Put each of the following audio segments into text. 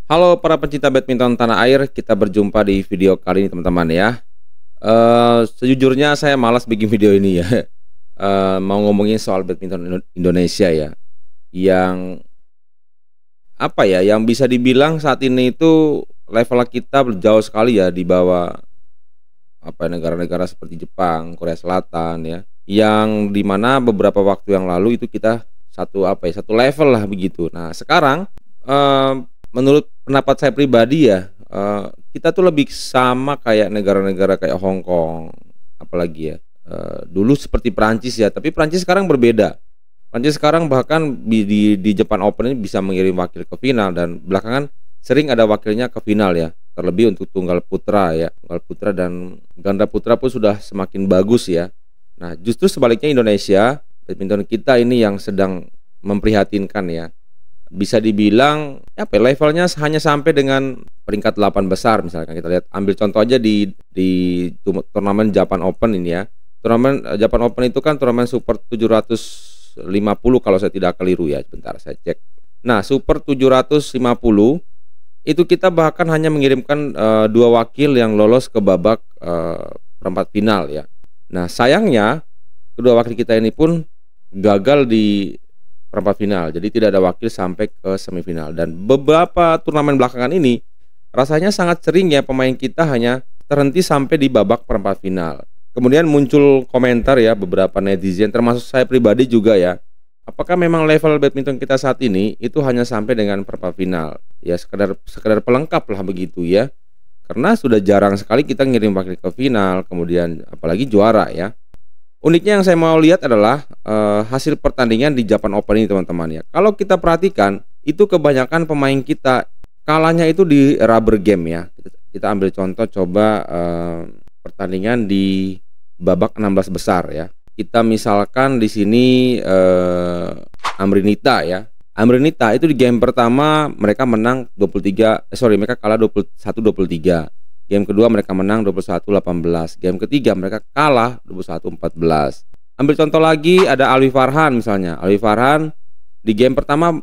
Halo para pencinta badminton tanah air, kita berjumpa di video kali ini teman-teman ya. Sejujurnya saya malas bikin video ini ya. Mau ngomongin soal badminton Indonesia ya, yang apa ya, yang bisa dibilang saat ini itu level kita jauh sekali ya di bawah negara-negara seperti Jepang, Korea Selatan ya, yang dimana beberapa waktu yang lalu itu kita satu level lah begitu. Nah sekarang, menurut pendapat saya pribadi ya, kita tuh lebih sama kayak negara-negara kayak Hong Kong, apalagi ya, dulu seperti Prancis ya, tapi Prancis sekarang berbeda. Prancis sekarang bahkan di Jepang Open ini bisa mengirim wakil ke final dan belakangan sering ada wakilnya ke final ya, terlebih untuk tunggal putra ya, tunggal putra dan ganda putra pun sudah semakin bagus ya. Nah, justru sebaliknya Indonesia, badminton kita ini yang sedang memprihatinkan ya. Bisa dibilang apa ya, levelnya hanya sampai dengan peringkat 8 besar misalkan kita lihat. Ambil contoh aja di turnamen Japan Open ini ya. Turnamen Japan Open itu kan turnamen Super 750 kalau saya tidak keliru ya. Sebentar saya cek. Nah, Super 750 itu kita bahkan hanya mengirimkan dua wakil yang lolos ke babak perempat final ya. Nah, sayangnya kedua wakil kita ini pun gagal di perempat final. Jadi tidak ada wakil sampai ke semifinal. Dan beberapa turnamen belakangan ini rasanya sangat sering ya pemain kita hanya terhenti sampai di babak perempat final. Kemudian muncul komentar ya beberapa netizen termasuk saya pribadi juga ya. Apakah memang level badminton kita saat ini itu hanya sampai dengan perempat final? Ya sekedar pelengkap lah begitu ya. Karena sudah jarang sekali kita ngirim wakil ke final, kemudian apalagi juara ya. Uniknya yang saya mau lihat adalah hasil pertandingan di Japan Open ini teman-teman ya. Kalau kita perhatikan itu kebanyakan pemain kita kalahnya itu di rubber game ya. Kita ambil contoh coba pertandingan di babak 16 besar ya. Kita misalkan di sini Amrinita ya. Amrinita itu di game pertama mereka menang mereka kalah 21-23. Game kedua mereka menang 21-18. Game ketiga mereka kalah 21-14. Ambil contoh lagi ada Alwi Farhan misalnya. Alwi Farhan di game pertama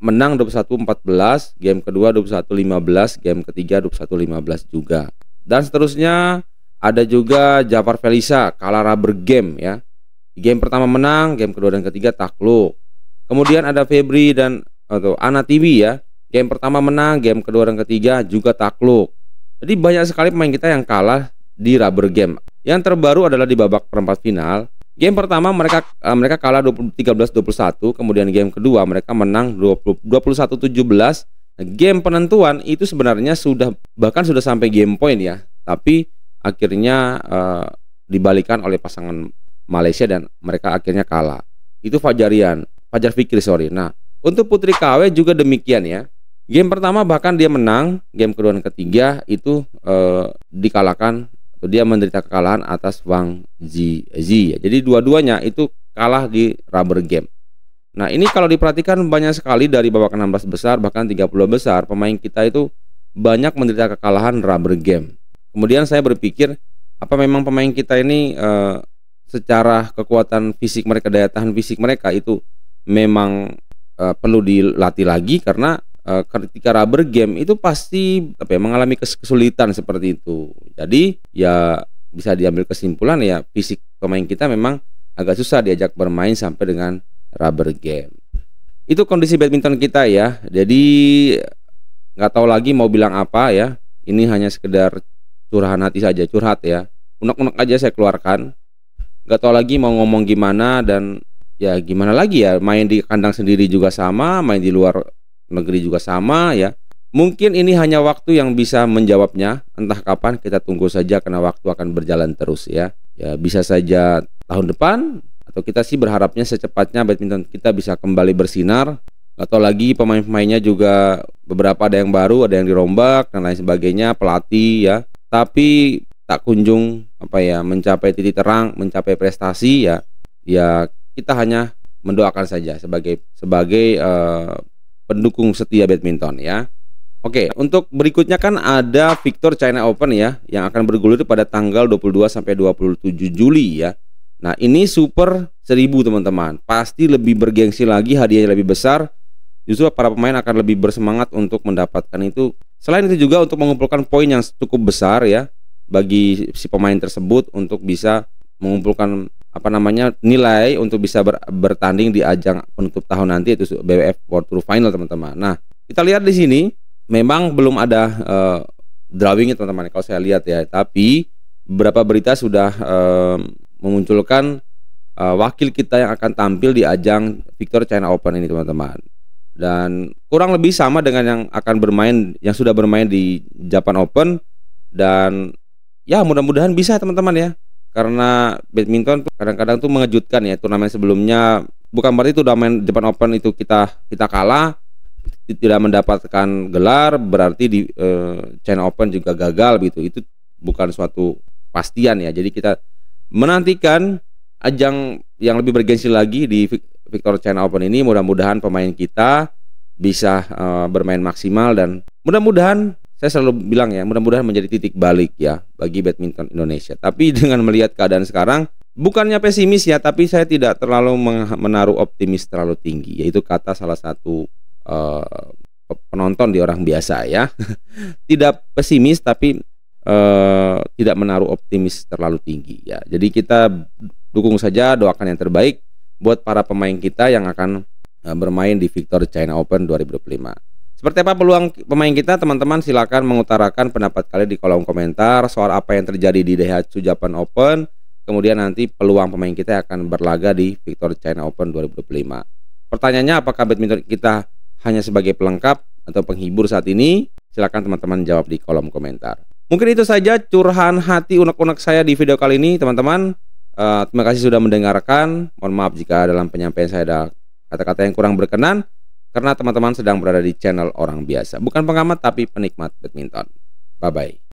menang 21-14, game kedua 21-15, game ketiga 21-15 juga. Dan seterusnya ada juga Jafar Felisa kalah rubber game ya. Di game pertama menang, game kedua dan ketiga takluk. Kemudian ada Febri dan Ana Tiwi ya. Game pertama menang, game kedua dan ketiga juga takluk. Jadi banyak sekali pemain kita yang kalah di rubber game. Yang terbaru adalah di babak perempat final. Game pertama mereka kalah 13-21, kemudian game kedua mereka menang 21-17. Nah, game penentuan itu sebenarnya sudah sampai game point ya. Tapi akhirnya dibalikan oleh pasangan Malaysia dan mereka akhirnya kalah. Itu Fajar Fikri sorry. Nah, untuk Putri KW juga demikian ya. Game pertama bahkan dia menang, game kedua dan ketiga itu dikalahkan atau dia menderita kekalahan atas Wang Zhi ya. Jadi dua-duanya itu kalah di rubber game. Nah, ini kalau diperhatikan banyak sekali dari babak 16 besar bahkan 30 besar pemain kita itu banyak menderita kekalahan rubber game. Kemudian saya berpikir apa memang pemain kita ini secara kekuatan fisik mereka, daya tahan fisik mereka itu memang perlu dilatih lagi karena ketika rubber game itu pasti mengalami kesulitan seperti itu. Jadi ya bisa diambil kesimpulan ya fisik pemain kita memang agak susah diajak bermain sampai dengan rubber game. Itu kondisi badminton kita ya. Jadi nggak tahu lagi mau bilang apa ya. Ini hanya sekedar curahan hati saja, curhat ya. Unek-unek aja saya keluarkan. Nggak tahu lagi mau ngomong gimana dan ya gimana lagi ya. Main di kandang sendiri juga sama, main di luar negeri juga sama ya. Mungkin ini hanya waktu yang bisa menjawabnya. Entah kapan, kita tunggu saja karena waktu akan berjalan terus ya. Ya bisa saja tahun depan atau kita sih berharapnya secepatnya badminton kita bisa kembali bersinar. Atau lagi pemain-pemainnya juga beberapa ada yang baru, ada yang dirombak dan lain sebagainya, pelatih ya. Tapi tak kunjung mencapai titik terang, mencapai prestasi ya. Ya kita hanya mendoakan saja sebagai pendukung setia badminton ya. Oke, untuk berikutnya kan ada Victor China Open ya yang akan bergulir pada tanggal 22 sampai 27 Juli ya. Nah, ini Super 1000 teman-teman. Pasti lebih bergengsi lagi, hadiahnya lebih besar justru para pemain akan lebih bersemangat untuk mendapatkan itu. Selain itu juga untuk mengumpulkan poin yang cukup besar ya bagi si pemain tersebut untuk bisa mengumpulkan nilai untuk bisa bertanding di ajang penutup tahun nanti, itu BWF World Tour Final, teman-teman. Nah, kita lihat di sini memang belum ada drawingnya, teman-teman, kalau saya lihat ya. Tapi beberapa berita sudah memunculkan wakil kita yang akan tampil di ajang Victory China Open ini, teman-teman. Dan kurang lebih sama dengan yang sudah bermain di Japan Open. Dan ya mudah-mudahan bisa, teman-teman ya. Karena badminton tuh kadang-kadang tuh mengejutkan ya. Turnamen sebelumnya bukan berarti itu udah main Japan Open itu kita kalah, tidak mendapatkan gelar, berarti di China Open juga gagal gitu. Itu bukan suatu kepastian ya. Jadi kita menantikan ajang yang lebih bergensi lagi di Victory China Open ini. Mudah-mudahan pemain kita bisa bermain maksimal, dan mudah-mudahan, saya selalu bilang ya, mudah-mudahan menjadi titik balik ya bagi badminton Indonesia. Tapi dengan melihat keadaan sekarang, bukannya pesimis ya, tapi saya tidak terlalu menaruh optimis terlalu tinggi. Yaitu kata salah satu penonton di Orang Biasa ya. Tidak pesimis tapi tidak menaruh optimis terlalu tinggi ya. Jadi kita dukung saja, doakan yang terbaik buat para pemain kita yang akan bermain di Victory China Open 2025. Seperti apa peluang pemain kita, teman-teman? Silakan mengutarakan pendapat kalian di kolom komentar soal apa yang terjadi di Daihatsu Japan Open. Kemudian nanti peluang pemain kita akan berlaga di Victory China Open 2025. Pertanyaannya, apakah badminton kita hanya sebagai pelengkap atau penghibur saat ini? Silakan teman-teman jawab di kolom komentar. Mungkin itu saja curahan hati unek-unek saya di video kali ini, teman-teman. Terima kasih sudah mendengarkan. Mohon maaf jika dalam penyampaian saya ada kata-kata yang kurang berkenan, karena teman-teman sedang berada di channel Orang Biasa. Bukan pengamat tapi penikmat badminton. Bye-bye.